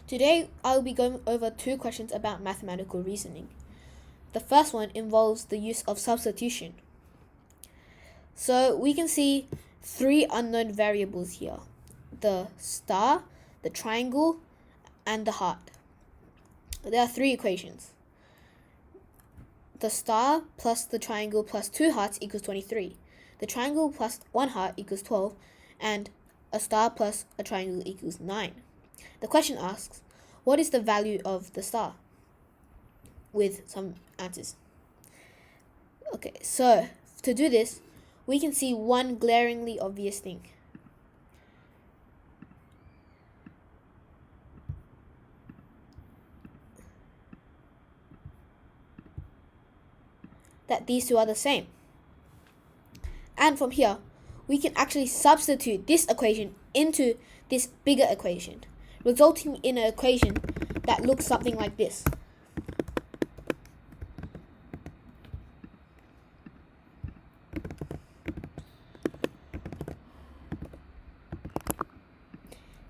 Today, I will be going over two questions about mathematical reasoning. The first one involves the use of substitution. So we can see three unknown variables here: the star, the triangle, and the heart. There are three equations. The star plus the triangle plus 2 hearts equals 23. The triangle plus 1 heart equals 12. And a star plus a triangle equals 9. The question asks, what is the value of the star? With some answers. Okay, so to do this, we can see one glaringly obvious thing. That these two are the same. And from here, we can actually substitute this equation into this bigger equation, resulting in an equation that looks something like this.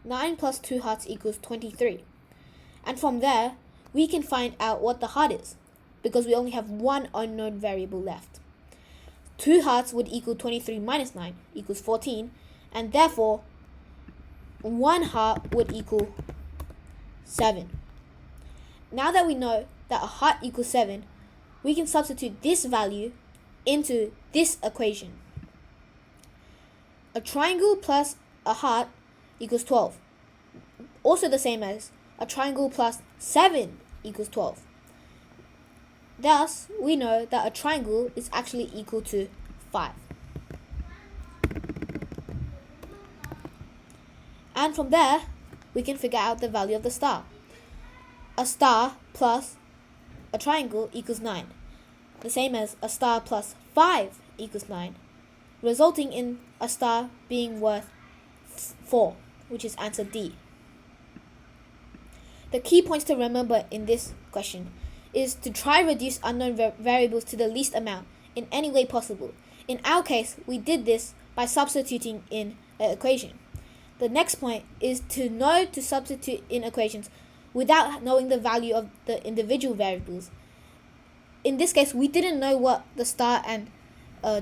Nine plus 2 hearts equals 23. And from there, we can find out what the heart is, because we only have one unknown variable left. 2 hearts would equal 23 minus 9 equals 14, and therefore 1 heart would equal 7. Now that we know that a heart equals 7, we can substitute this value into this equation. A triangle plus a heart equals 12. Also the same as a triangle plus 7 equals 12. Thus, we know that a triangle is actually equal to 5. And from there, we can figure out the value of the star. A star plus a triangle equals 9. The same as a star plus 5 equals 9, resulting in a star being worth 4, which is answer D. The key points to remember in this question is to try reduce unknown variables to the least amount in any way possible. In our case, we did this by substituting in an equation. The next point is to know to substitute in equations without knowing the value of the individual variables. In this case, we didn't know what the star and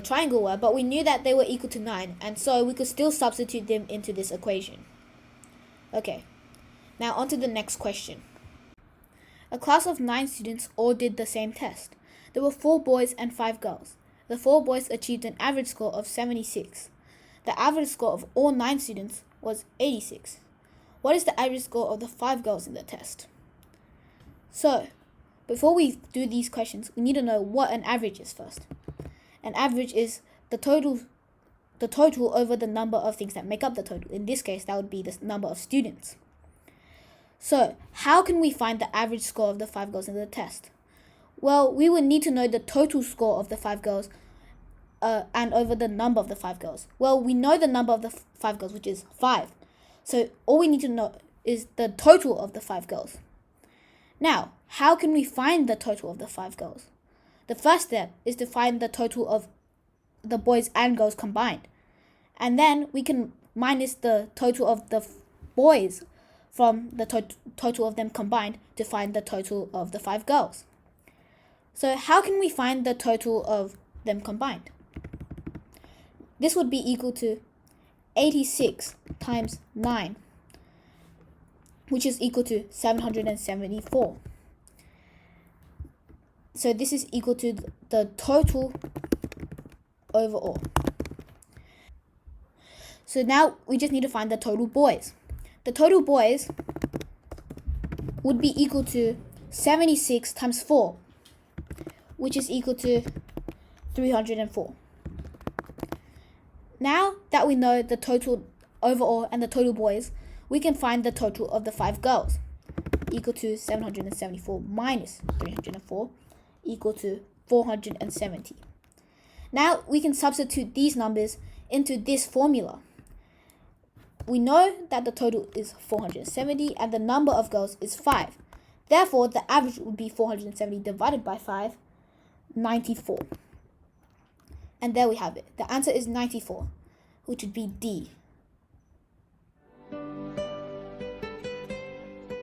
triangle were, but we knew that they were equal to 9, and so we could still substitute them into this equation. Okay, now on to the next question. A class of 9 students all did the same test. There were 4 boys and 5 girls. The 4 boys achieved an average score of 76. The average score of all 9 students was 86. What is the average score of the 5 girls in the test? So, before we do these questions, we need to know what an average is first. An average is the total over the number of things that make up the total. In this case, that would be the number of students. So, how can we find the average score of the 5 girls in the test? Well, we would need to know the total score of the 5 girls and over the number of the 5 girls. Well, we know the number of the 5 girls, which is 5. So, all we need to know is the total of the 5 girls. Now, how can we find the total of the 5 girls? The first step is to find the total of the boys and girls combined. And then we can minus the total of the boys from the total of them combined to find the total of the 5 girls. So how can we find the total of them combined? This would be equal to 86 times 9, which is equal to 774. So this is equal to the total overall. So now we just need to find the total boys. The total boys would be equal to 76 times 4, which is equal to 304. Now that we know the total overall and the total boys, we can find the total of the 5 girls, equal to 774 minus 304, equal to 470. Now we can substitute these numbers into this formula. We know that the total is 470 and the number of girls is 5. Therefore, the average would be 470 divided by 5, 94. And there we have it. The answer is 94, which would be D.